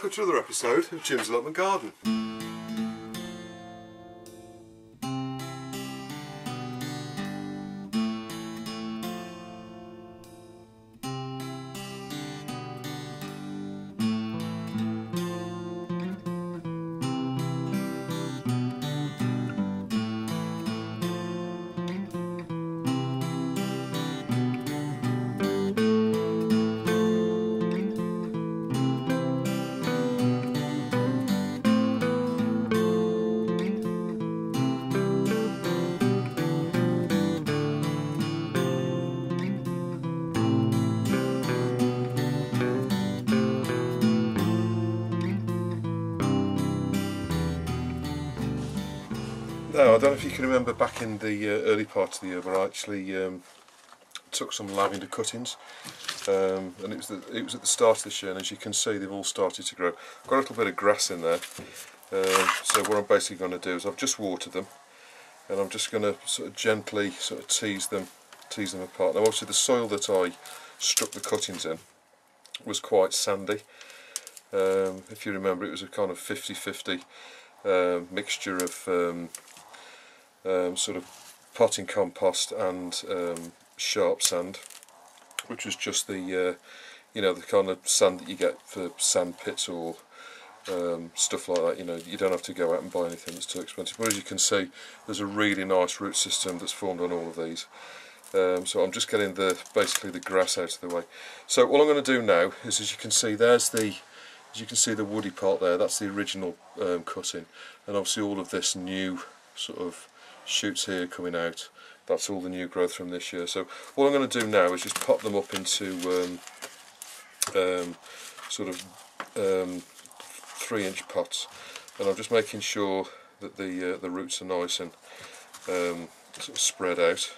welcome to another episode of Jim's Allotment Garden. Now, I don't know if you can remember back in the early part of the year where I actually took some lavender cuttings, and it was at the start of this year, and as you can see they've all started to grow. I've got a little bit of grass in there, so what I'm basically going to do is I've just watered them, and I'm just going to sort of gently sort of tease them apart. Now obviously the soil that I struck the cuttings in was quite sandy. If you remember, it was a kind of 50-50 mixture of sort of potting compost and sharp sand, which was just the you know, the kind of sand that you get for sand pits or stuff like that. You know, you don't have to go out and buy anything that's too expensive. But as you can see, there's a really nice root system that's formed on all of these. So I'm just getting basically the grass out of the way. So what I'm going to do now is, as you can see, the woody part there. That's the original cutting, and obviously all of this new sort of shoots here coming out, that's all the new growth from this year. So what I'm going to do now is just pop them up into sort of 3-inch pots, and I'm just making sure that the roots are nice and sort of spread out,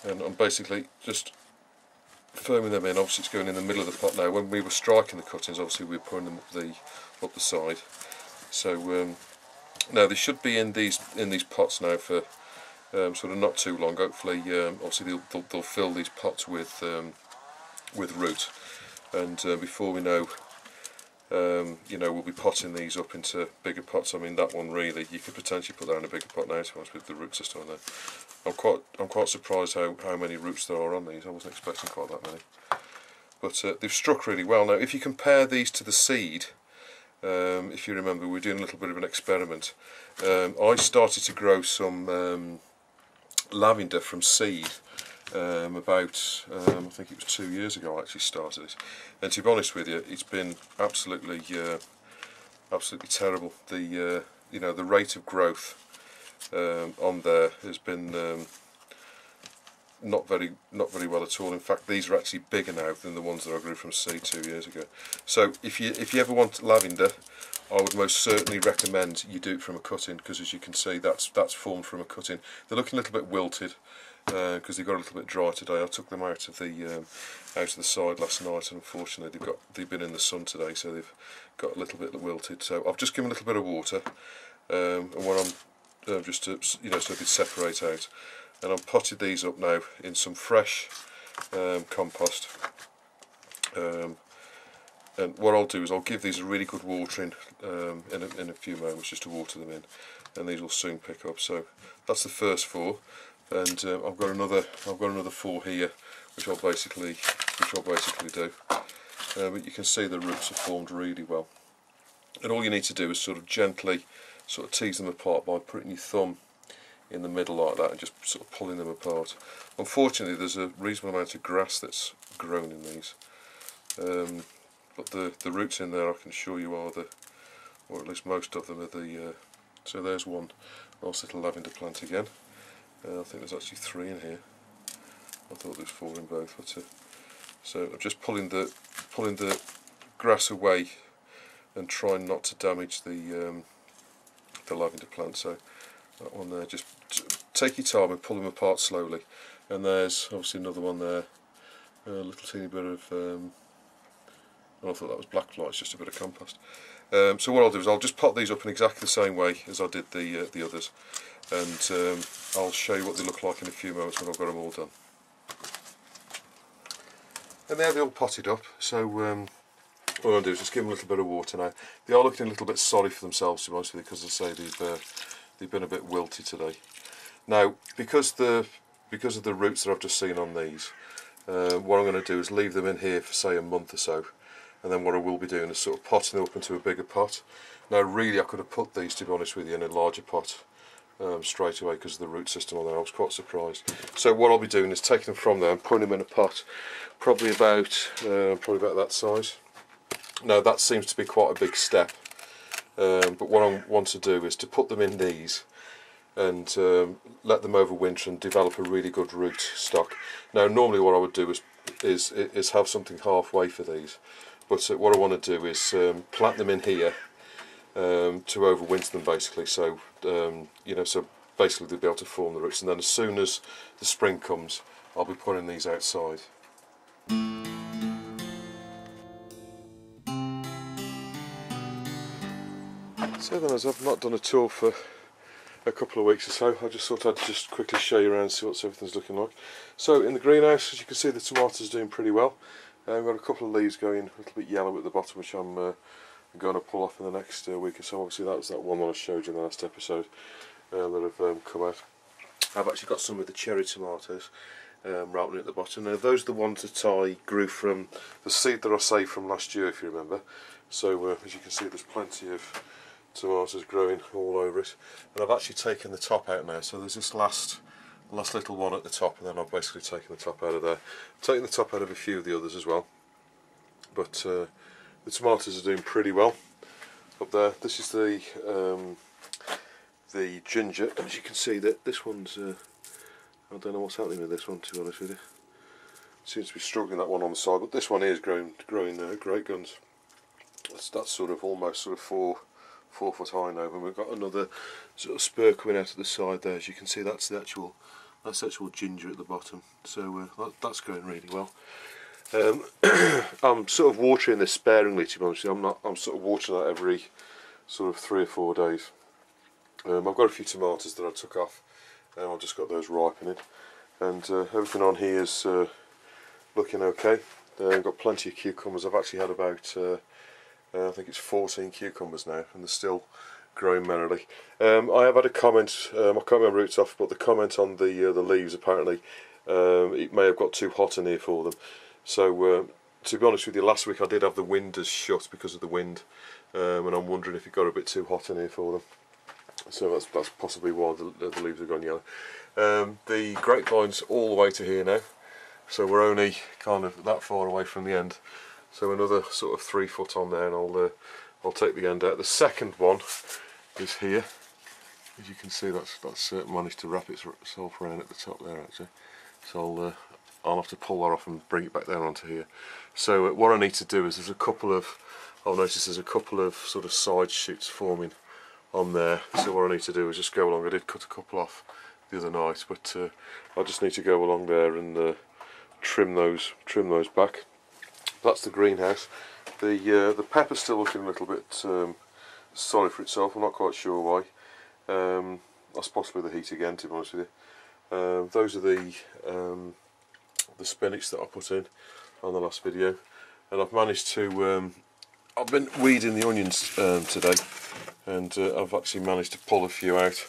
and I'm basically just firming them in. Obviously it's going in the middle of the pot now. When we were striking the cuttings, obviously we were putting them up the side. So now they should be in these pots now for sort of not too long. Hopefully, obviously they'll fill these pots with root, and before we know, you know, we'll be potting these up into bigger pots. I mean, that one really, you could potentially put that in a bigger pot now, to be honest, with the root system on there. I'm quite surprised how many roots there are on these. I wasn't expecting quite that many, but they've struck really well. Now, if you compare these to the seed. If you remember, we were doing a little bit of an experiment. I started to grow some lavender from seed about, I think it was 2 years ago I actually started it. And to be honest with you, it's been absolutely terrible. The you know, the rate of growth on there has been not very well at all. In fact, these are actually bigger now than the ones that I grew from seed 2 years ago. So if you ever want lavender, I would most certainly recommend you do it from a cutting, because as you can see, that's formed from a cutting. They're looking a little bit wilted because they got a little bit dry today. I took them out of the side last night, and unfortunately they've been in the sun today, so they've got a little bit wilted. So I've just given a little bit of water, and when I'm just to, you know, so they separate out. And I've potted these up now in some fresh compost, and what I'll do is I'll give these a really good watering in a few moments, just to water them in, and these will soon pick up. So that's the first 4, and I've got another 4 here, which I'll basically do. But you can see the roots are formed really well, and all you need to do is sort of gently sort of tease them apart by putting your thumb in the middle like that and just sort of pulling them apart. Unfortunately, there's a reasonable amount of grass that's grown in these, but the roots in there, I can assure you, are or at least most of them are so there's one nice little lavender plant again. I think there's actually 3 in here. I thought there was 4 in both, but so I'm just pulling the grass away and trying not to damage the lavender plant. So that one there, just take your time and pull them apart slowly. And there's obviously another one there, a little teeny bit of, I thought that was black fly, it's just a bit of compost. So what I'll do is I'll just pot these up in exactly the same way as I did the others, and I'll show you what they look like in a few moments when I've got them all done. And there they're all potted up, so what I'm going to do is just give them a little bit of water now. They are looking a little bit sorry for themselves, to be honest with you, because I say they've been a bit wilty today. Now, because of the roots that I've just seen on these, what I'm going to do is leave them in here for say a month or so, and then what I will be doing is sort of potting them up into a bigger pot. Now really I could have put these, to be honest with you, in a larger pot straight away because of the root system on there. I was quite surprised. So what I'll be doing is taking them from there and putting them in a pot probably about that size. Now that seems to be quite a big step, but what I want to do is to put them in these and let them overwinter and develop a really good root stock. Now normally what I would do is have something halfway for these, but what I want to do is plant them in here to overwinter them basically, so you know, so basically they'll be able to form the roots, and then as soon as the spring comes I'll be putting these outside. So then, as I've not done a tour for a couple of weeks or so, I just thought I'd just quickly show you around and see what everything's looking like. So in the greenhouse, as you can see, the tomatoes are doing pretty well. I've got a couple of leaves going a little bit yellow at the bottom, which I'm going to pull off in the next week or so. Obviously that was that one that I showed you in the last episode that have come out. I've actually got some of the cherry tomatoes ripening at the bottom. Now those are the ones that I grew from the seed that I saved from last year, if you remember. So as you can see, there's plenty of tomatoes growing all over it, and I've actually taken the top out now, so there's this last little one at the top, and then I've basically taken the top out of there. I've taken the top out of a few of the others as well, but the tomatoes are doing pretty well up there. This is the ginger. As you can see, that this one's I don't know what's happening with this one, to be honest with you. Seems to be struggling, that one on the side, but this one is growing great guns. That's sort of almost sort of 4 foot high now, and we've got another sort of spur coming out of the side there. As you can see, that's the actual ginger at the bottom, so that's going really well. I'm sort of watering this sparingly, to be honest with you. I'm sort of watering that every sort of 3 or 4 days. I've got a few tomatoes that I took off, and I've just got those ripening, and everything on here is looking okay. I've got plenty of cucumbers. I've actually had about I think it's 14 cucumbers now, and they're still growing merrily. I have had a comment, I can't remember who it's off, but the comment on the leaves, apparently it may have got too hot in here for them. So to be honest with you, last week I did have the windows shut because of the wind, and I'm wondering if it got a bit too hot in here for them. So that's possibly why the leaves have gone yellow. The grapevine's all the way to here now, so we're only kind of that far away from the end. So another sort of 3 foot on there, and I'll take the end out. The second one is here. As you can see, that's managed to wrap itself around at the top there actually. So I'll have to pull that off and bring it back down onto here. So what I need to do is I'll notice there's a couple of sort of side shoots forming on there. So what I need to do is just go along. I did cut a couple off the other night, but I just need to go along there and trim those back. That's the greenhouse. The pepper's still looking a little bit sorry for itself. I'm not quite sure why. That's possibly the heat again, to be honest with you. Those are the spinach that I put in on the last video, and I've managed to I've been weeding the onions today, and I've actually managed to pull a few out.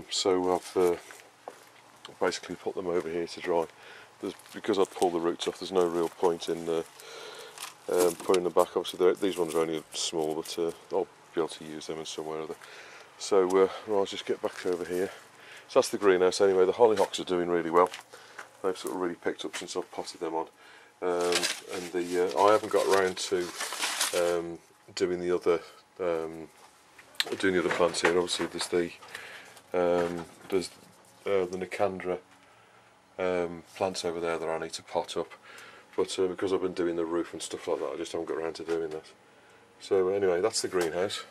So I've basically put them over here to dry. Because I've pulled the roots off, there's no real point in putting them back. Obviously these ones are only small, but I'll be able to use them in some way or other. So I'll just get back over here. So that's the greenhouse anyway. The hollyhocks are doing really well. They've sort of really picked up since I've potted them on. And I haven't got around to doing the other plants here. Obviously there's the Nicandra plants over there that I need to pot up, but because I've been doing the roof and stuff like that, I just haven't got around to doing that. So anyway, that's the greenhouse.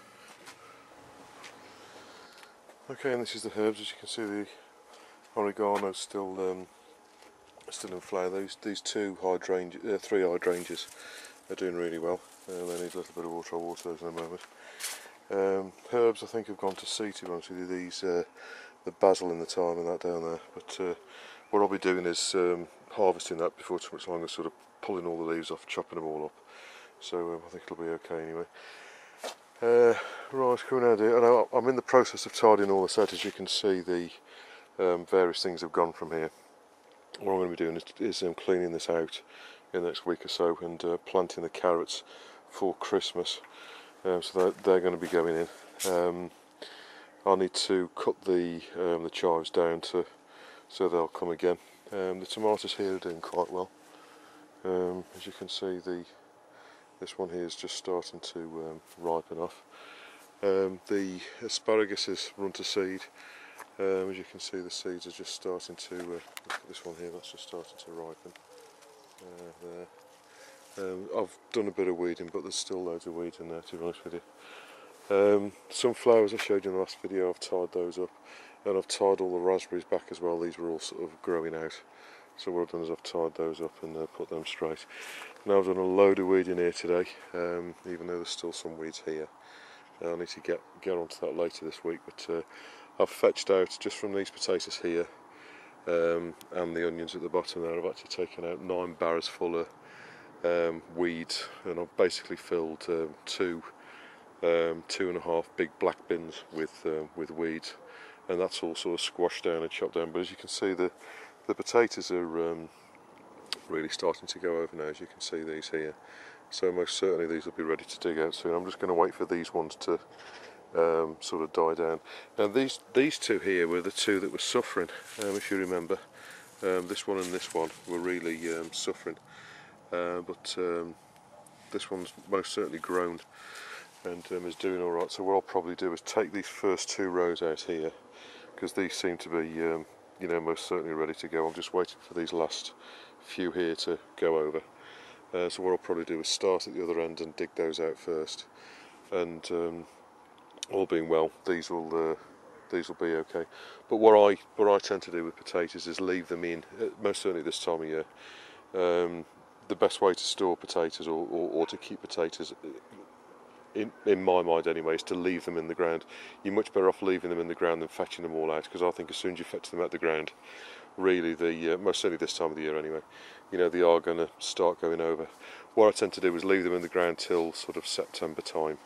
Okay, and this is the herbs. As you can see, the oregano is still in flower. These 3 hydrangeas are doing really well. They need a little bit of water. I'll water those in a moment. Herbs I think have gone to seed, to be honest with you. These the basil and the thyme and that down there, but what I'll be doing is harvesting that before too much longer, sort of pulling all the leaves off, chopping them all up, so I think it'll be okay anyway. Right, coming out here, and I'm in the process of tidying all this out. As you can see, the various things have gone from here. What I'm going to be doing is cleaning this out in the next week or so, and planting the carrots for Christmas. So they're going to be going in. I need to cut the chives down so they'll come again. The tomatoes here are doing quite well. As you can see, this one here is just starting to ripen off. The asparagus is run to seed. As you can see, the seeds are just starting to, look at this one here, that's just starting to ripen. There. I've done a bit of weeding, but there's still loads of weeds in there, to be honest with you. Some flowers I showed you in the last video, I've tied those up, and I've tied all the raspberries back as well. These were all sort of growing out, so what I've done is I've tied those up and put them straight. Now I've done a load of weeding here today, even though there's still some weeds here. I need to get onto that later this week, but I've fetched out, just from these potatoes here and the onions at the bottom there, I've actually taken out 9 barrows full of weeds, and I've basically filled 2.5 big black bins with weeds, and that's all sort of squashed down and chopped down. But as you can see, the potatoes are really starting to go over now, as you can see these here. So most certainly these will be ready to dig out soon. I'm just going to wait for these ones to sort of die down. Now these two here were the two that were suffering, if you remember. This one and this one were really suffering, but this one's most certainly grown and is doing alright. So what I'll probably do is take these first 2 rows out here, because these seem to be you know, most certainly ready to go. I'm just waiting for these last few here to go over. So what I'll probably do is start at the other end and dig those out first, and all being well, these will be okay. But what I tend to do with potatoes is leave them in, most certainly this time of year. The best way to store potatoes or to keep potatoes, in my mind anyway, is to leave them in the ground. You're much better off leaving them in the ground than fetching them all out, because I think as soon as you fetch them out the ground, really most certainly this time of the year anyway, you know, they are going to start going over. What I tend to do is leave them in the ground till sort of September time,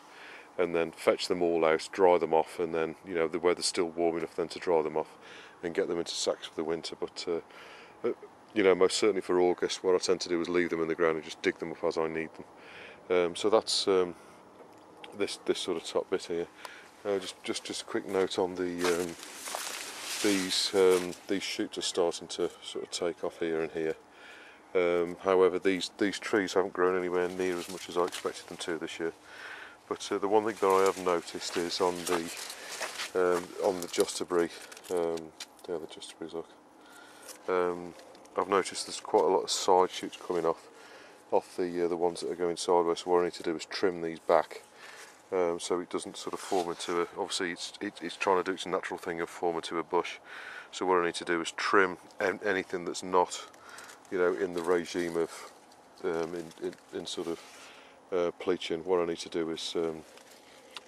and then fetch them all out, dry them off, and then, you know, the weather's still warm enough then to dry them off and get them into sacks for the winter. But you know, most certainly for August, what I tend to do is leave them in the ground and just dig them up as I need them. So that's this sort of top bit here. Just a quick note on these shoots are starting to sort of take off here and here. However, these trees haven't grown anywhere near as much as I expected them to this year. But the one thing that I have noticed is on the Justerberry, the Justerberries, look. I've noticed there's quite a lot of side shoots coming off the ones that are going sideways. So what I need to do is trim these back, so it doesn't sort of form into a. Obviously, it's trying to do its natural thing of form into a bush. So what I need to do is trim anything that's not, you know, in the regime of in sort of pleaching. What I need to do is,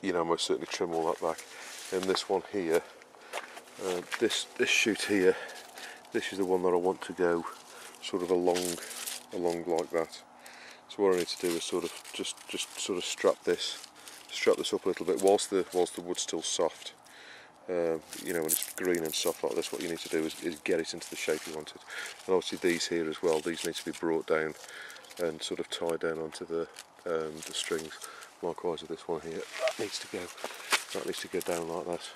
you know, most certainly trim all that back. And this one here, this shoot here, this is the one that I want to go sort of along like that. So what I need to do is sort of just sort of strap this up a little bit whilst the wood's still soft. You know, when it's green and soft like this, what you need to do is get it into the shape you want it. And obviously these here as well, these need to be brought down and sort of tied down onto the strings. Likewise with this one here, that needs to go down like that.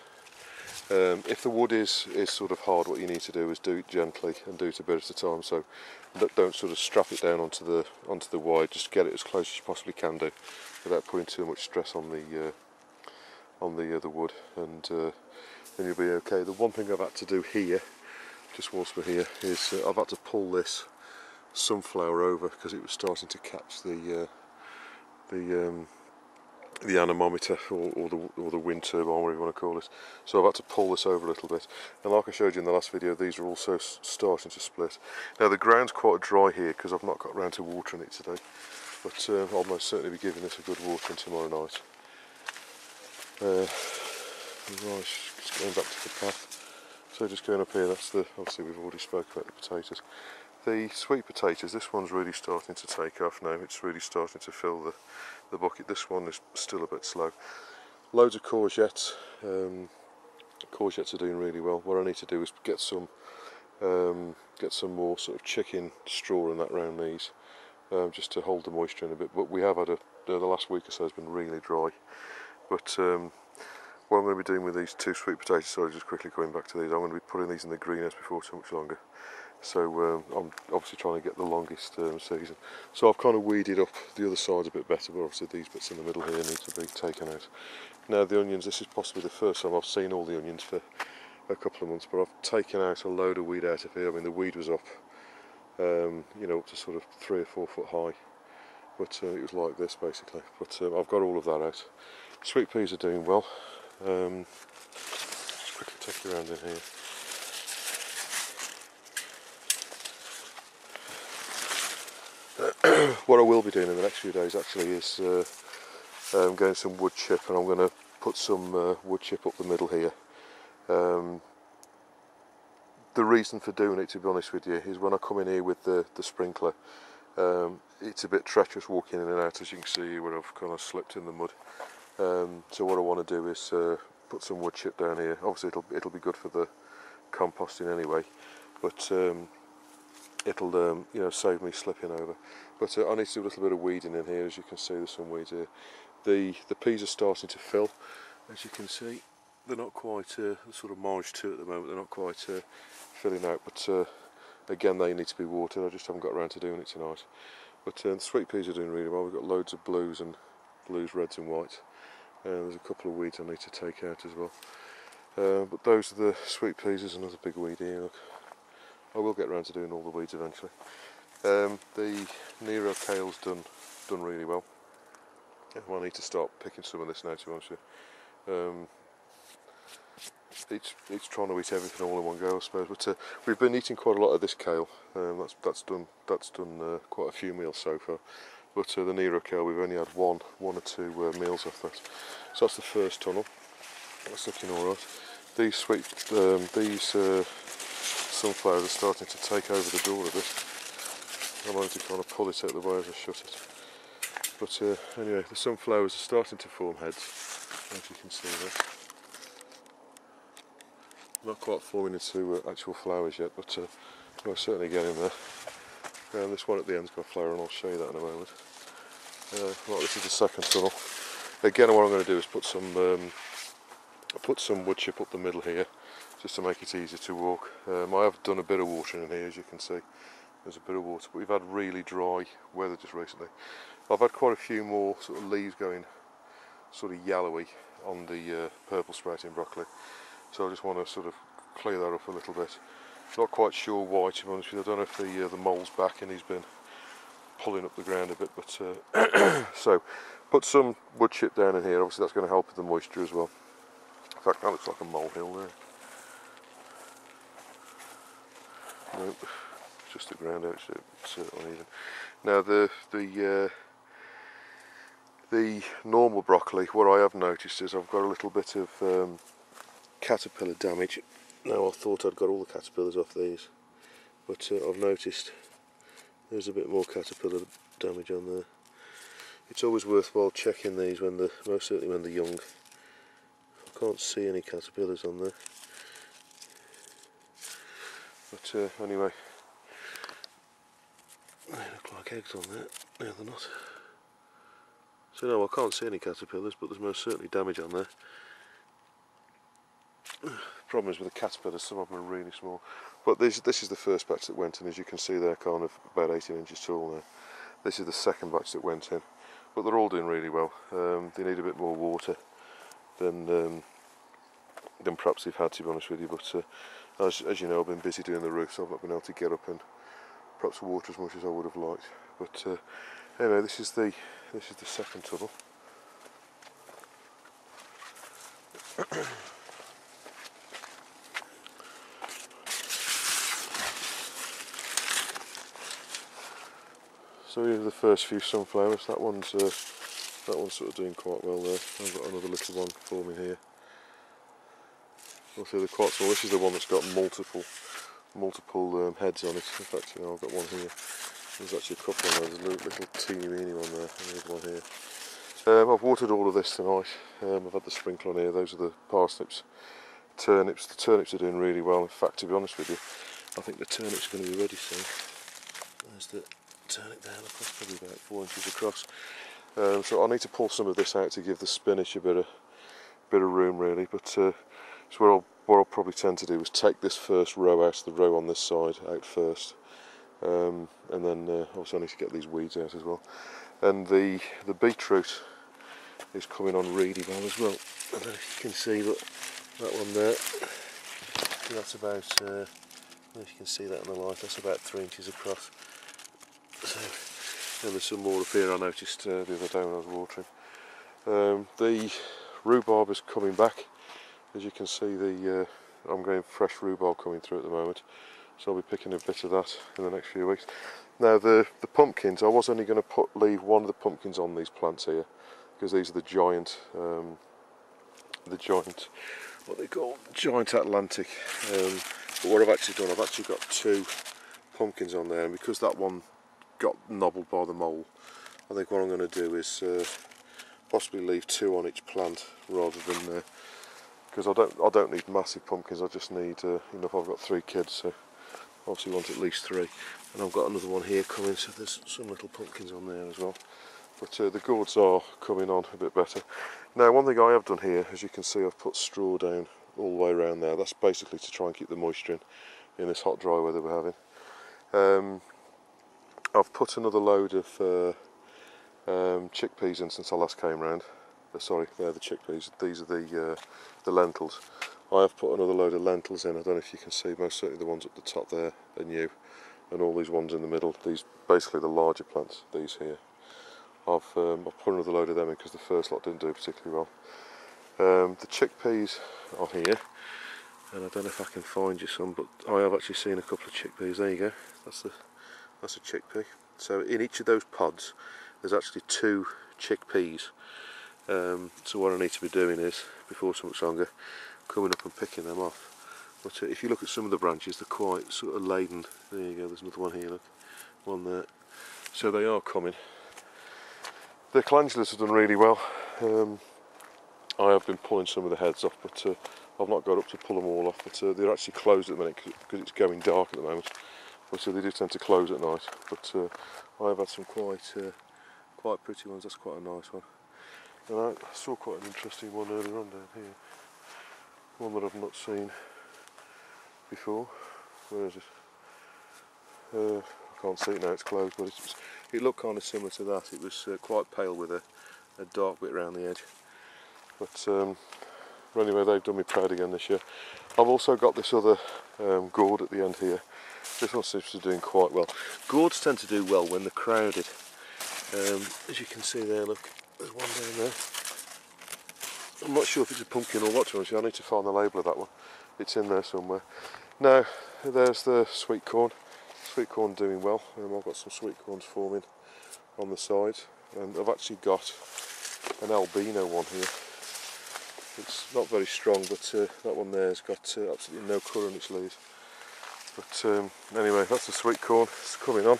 If the wood is sort of hard, what you need to do is do it gently and do it a bit at a time. So don't sort of strap it down onto the wide. Just get it as close as you possibly can do, without putting too much stress on the wood, and then you'll be okay. The one thing I've had to do here, just whilst we're here, is I've had to pull this sunflower over because it was starting to catch the anemometer or the wind turbine, whatever you want to call it. So I've had to pull this over a little bit, and like I showed you in the last video, these are also starting to split. Now the ground's quite dry here because I've not got round to watering it today, but I'll most certainly be giving this a good watering tomorrow night. Right, just going back to the path. So just going up here, that's obviously we've already spoke about the potatoes. The sweet potatoes, this one's really starting to take off now. It's really starting to fill the bucket. This one is still a bit slow. Loads of courgettes. Courgettes are doing really well. What I need to do is get some more sort of chicken straw and that around these, just to hold the moisture in a bit. But we have had the last week or so has been really dry. But what I'm going to be doing with these two sweet potatoes, sorry, just quickly going back to these, I'm going to be putting these in the greenhouse before too much longer. So I'm obviously trying to get the longest season. So I've kind of weeded up the other side a bit better, but obviously these bits in the middle here need to be taken out. Now the onions, this is possibly the first time I've seen all the onions for a couple of months, but I've taken out a load of weed out of here. I mean, the weed was up, you know, up to sort of 3 or 4 foot high, but it was like this basically. But I've got all of that out. Sweet peas are doing well. Just quickly take you around in here. What I will be doing in the next few days actually is getting some wood chip, and I'm going to put some wood chip up the middle here. The reason for doing it, to be honest with you, is when I come in here with the sprinkler, it's a bit treacherous walking in and out, as you can see where I've kind of slipped in the mud. So what I want to do is put some wood chip down here. Obviously it'll be good for the composting anyway, but it'll you know, save me slipping over. But I need to do a little bit of weeding in here. As you can see, there's some weeds here. The peas are starting to fill, as you can see. They're not quite sort of March 2 at the moment. They're not quite filling out, but again, they need to be watered. I just haven't got around to doing it tonight. But the sweet peas are doing really well. We've got loads of blues, reds and whites. There's a couple of weeds I need to take out as well. But those are the sweet peas. There's another big weed here. Look. I will get around to doing all the weeds eventually. The Nero kale's done really well. I need to start picking some of this now, to be honest with you. It's trying to eat everything all in one go, I suppose. But we've been eating quite a lot of this kale. That's done quite a few meals so far. But the Nero kale, we've only had one or two meals off that. So that's the first tunnel. That's looking all right. These sunflowers are starting to take over the door a bit. I'm going to kind of pull it out of the way as I shut it. But anyway, the sunflowers are starting to form heads, as you can see there. Not quite forming into actual flowers yet, but we're certainly getting there. And this one at the end's got a flower, and I'll show you that in a moment. Right, this is the second tunnel. Again, what I'm going to do is put some wood chip up the middle here, just to make it easier to walk. I have done a bit of watering in here, as you can see. There's a bit of water, but we've had really dry weather just recently. I've had quite a few more sort of leaves going sort of yellowy on the purple sprouting broccoli, so I just want to sort of clear that up a little bit. Not quite sure why, to be honest with you. I don't know if the mole's back and he's been pulling up the ground a bit, but so put some wood chip down in here. Obviously that's going to help with the moisture as well. In fact, that looks like a molehill there. Nope, just the ground actually, it's uneven. Now the normal broccoli, what I have noticed is I've got a little bit of caterpillar damage. Now I thought I'd got all the caterpillars off these, but I've noticed there's a bit more caterpillar damage on there. It's always worthwhile checking these most certainly when they're young. I can't see any caterpillars on there. But anyway, they look like eggs on there. No, they're not. So no, I can't see any caterpillars, but there's most certainly damage on there. The problem is with the caterpillars, some of them are really small. But this is the first batch that went in. As you can see, they're kind of about 18 inches tall now. This is the second batch that went in. But they're all doing really well. They need a bit more water than perhaps they've had, to be honest with you. But as you know, I've been busy doing the roof, so I've not been able to get up and perhaps water as much as I would have liked. But anyway, this is the second tunnel. So here are the first few sunflowers. That one's sort of doing quite well there. I've got another little one forming here. Also they're quite small. This is the one that's got multiple multiple heads on it. In fact, you know, I've got one here. There's actually a couple on there. There's a little teeny weeny one there, and there's one here. I've watered all of this tonight. I've had the sprinkler on here. Those are the parsnips, turnips. The turnips are doing really well. In fact, to be honest with you, I think the turnips are going to be ready soon. There's the turnip there. Look, that's probably about 4 inches across. So I need to pull some of this out to give the spinach a bit of room, really. But so what I'll probably tend to do is take this first row out, the row on this side out first. And then also I need to get these weeds out as well. And the beetroot is coming on really well as well. I don't know if you can see, but that one there, that's about, I don't know if you can see that in the light, that's about 3 inches across. So, and there's some more up here I noticed the other day when I was watering. The rhubarb is coming back. As you can see, I'm getting fresh rhubarb coming through at the moment. So I'll be picking a bit of that in the next few weeks. Now the pumpkins, I was only going to leave one of the pumpkins on these plants here, because these are the giant, what they call giant Atlantic. But what I've actually done, I've actually got 2 pumpkins on there, and because that one got nobbled by the mole, I think what I'm going to do is possibly leave 2 on each plant rather than because I don't need massive pumpkins. I just need enough. I've got 3 kids, so obviously want at least 3, and I've got another one here coming, so there's some little pumpkins on there as well. But the gourds are coming on a bit better. Now, one thing I have done here, as you can see, I've put straw down all the way around there. That's basically to try and keep the moisture in this hot, dry weather we're having. I've put another load of chickpeas in since I last came round. Sorry, they're the chickpeas. These are the lentils. I have put another load of lentils in. I don't know if you can see, most certainly the ones at the top there are new, and all these ones in the middle, these basically the larger plants, these here. I've put another load of them in because the first lot didn't do particularly well. The chickpeas are here, and I don't know if I can find you some, but I have actually seen a couple of chickpeas. There you go. That's a chickpea. So in each of those pods, there's actually 2 chickpeas. So what I need to be doing is, before too much longer, coming up and picking them off. But if you look at some of the branches, they're quite sort of laden. There you go, there's another one here, look, one there. So they are coming. The calendulas have done really well. I have been pulling some of the heads off, but I've not got up to pull them all off. But they're actually closed at the minute because it's going dark at the moment. But they do tend to close at night. But I have had some quite pretty ones. That's quite a nice one. And I saw quite an interesting one earlier on down here. One that I've not seen before. Where is it? I can't see it now, it's closed, but it looked kind of similar to that. It was quite pale with a dark bit around the edge. But anyway, they've done me proud again this year. I've also got this other gourd at the end here. This one seems to be doing quite well. Gourds tend to do well when they're crowded. As you can see there, look, there's one down there. I'm not sure if it's a pumpkin or what, to be honest. I need to find the label of that one. It's in there somewhere. Now, there's the sweet corn. Sweet corn doing well. I've got some sweet corns forming on the side, and I've actually got an albino one here. It's not very strong, but that one there has got absolutely no colour in its leaves. But anyway, that's the sweet corn. It's coming on.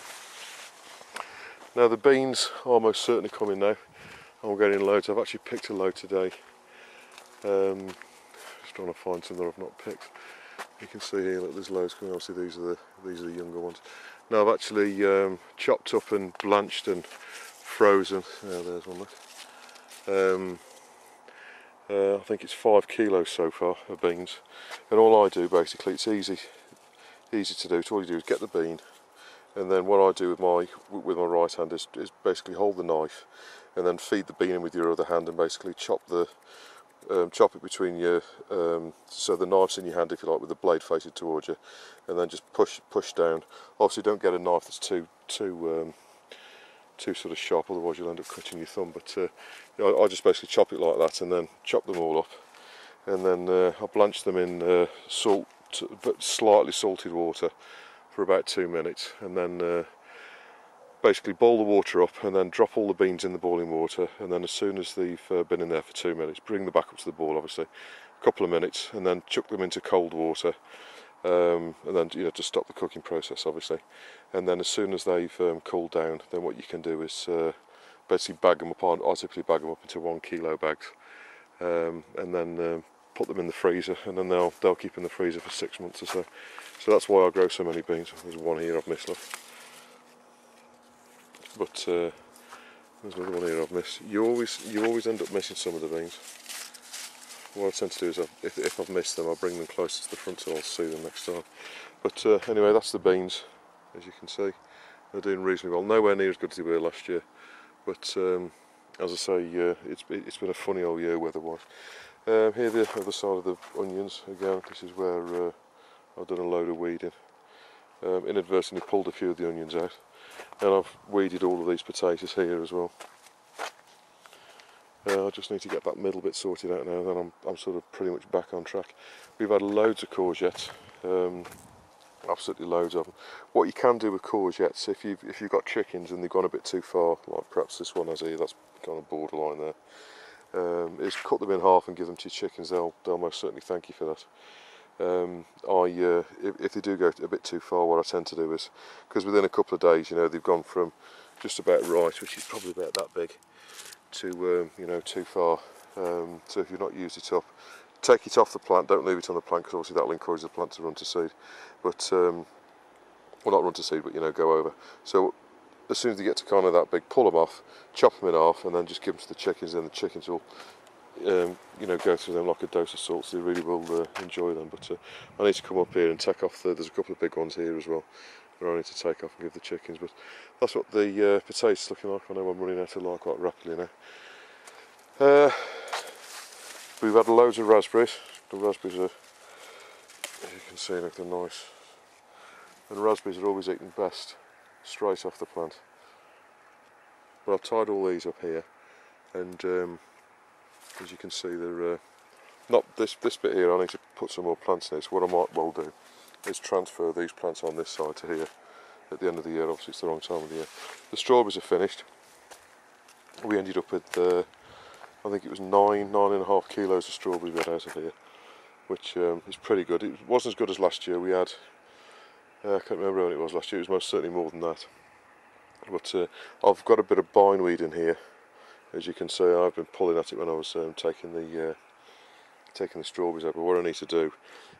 Now the beans are most certainly coming now. I'm getting loads. I've actually picked a load today. Just trying to find some that I've not picked. You can see here, look, there's loads coming. Obviously these are the younger ones. Now I've actually chopped up and blanched and frozen. Yeah, there's one. Look. I think it's 5 kilos so far of beans, and all I do basically, it's easy to do. So all you do is get the bean, and then what I do with my right hand is basically hold the knife, and then feed the bean in with your other hand, and basically chop it between your so the knife's in your hand, if you like, with the blade facing towards you, and then just push down. Obviously don't get a knife that's too sort of sharp, otherwise you'll end up cutting your thumb. But I just basically chop it like that, and then chop them all up, and then I blanch them in but slightly salted water for about 2 minutes, and then basically boil the water up, and then drop all the beans in the boiling water, and then as soon as they've been in there for 2 minutes, bring them back up to the boil, obviously, a couple of minutes, and then chuck them into cold water, and then to stop the cooking process obviously. And then as soon as they've cooled down, then what you can do is basically bag them up on. I typically bag them up into 1 kilo bags, and then put them in the freezer, and then they'll keep in the freezer for 6 months or so. So that's why I grow so many beans. There's one here I've missed, look. But there's another one here I've missed. You always end up missing some of the beans. What I tend to do is, if I've missed them, I'll bring them closer to the front so I'll see them next time. But anyway, that's the beans. As you can see, they're doing reasonably well. Nowhere near as good as they were last year, but as I say, it's been a funny old year weather-wise. Here the other side of the onions again. This is where I've done a load of weeding. Inadvertently pulled a few of the onions out, and I've weeded all of these potatoes here as well. I just need to get that middle bit sorted out now, and then I'm sort of pretty much back on track. We've had loads of courgettes, absolutely loads of them. What you can do with courgettes, if you've got chickens and they've gone a bit too far, like perhaps this one has here, that's kind of borderline there, is cut them in half and give them to your chickens. They'll most certainly thank you for that. If they do go a bit too far, what I tend to do is, because within a couple of days, they've gone from just about right, which is probably about that big, to too far. So if you've not used it up, take it off the plant. Don't leave it on the plant, because obviously that'll encourage the plant to run to seed. But well, not run to seed, but go over. So as soon as they get to kind of that big, pull them off, chop them in half, and then just give them to the chickens. And the chickens will go through them like a dose of salt, so they really will enjoy them. But I need to come up here and take off there's a couple of big ones here as well that I need to take off and give the chickens. But that's what the potatoes looking like. I know I'm running out of light quite rapidly now. We've had loads of raspberries. The raspberries are, as you can see, look, they're nice. And raspberries are always eaten best straight off the plant. But I've tied all these up here, and as you can see, they're not this bit here. I need to put some more plants in here. So what I might well do is transfer these plants on this side to here at the end of the year. Obviously it's the wrong time of the year. The strawberries are finished. We ended up with I think it was 9.5 kilos of strawberries we had out of here, which is pretty good. It wasn't as good as last year. We had I can't remember when it was last year. It was most certainly more than that. But I've got a bit of bindweed in here. As you can see, I've been pulling at it when I was taking the strawberries out. But what I need to do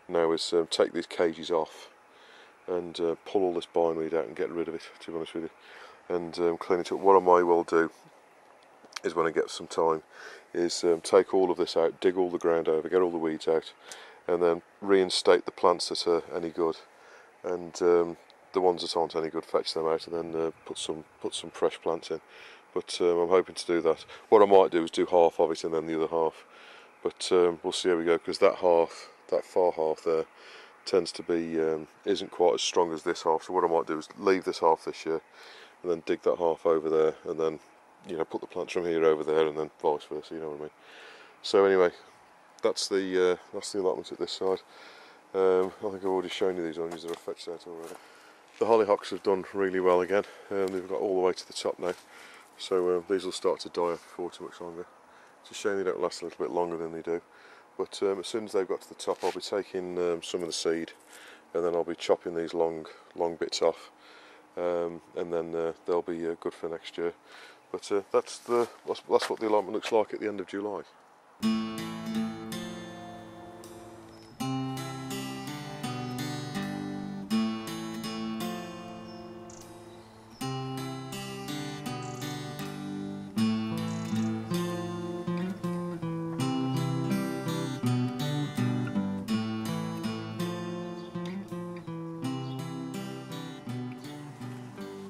now is take these cages off and pull all this bindweed out and get rid of it, to be honest with you, and clean it up. What I may well do is, when I get some time, is take all of this out, dig all the ground over, get all the weeds out, and then reinstate the plants that are any good, and the ones that aren't any good, fetch them out, and then put some fresh plants in. But I'm hoping to do that. What I might do is do half of it and then the other half. But we'll see how we go, because that far half there, tends to be isn't quite as strong as this half. So what I might do is leave this half this year, and then dig that half over there, and then put the plants from here over there, and then vice versa. You know what I mean? So anyway, that's the allotment at this side. I think I've already shown you these onions that I've fetched out already. The hollyhocks have done really well again. They've got all the way to the top now. So these will start to die before too much longer. It's a shame they don't last a little bit longer than they do. But as soon as they've got to the top, I'll be taking some of the seed, and then I'll be chopping these long bits off, and then they'll be good for next year. But that's what the allotment looks like at the end of July.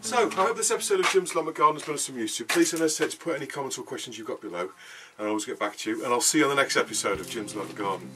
So, I hope this episode of Jim's Allotment Garden has been of some use to you. Please don't hesitate to put any comments or questions you've got below, and I'll always get back to you. And I'll see you on the next episode of Jim's Allotment Garden.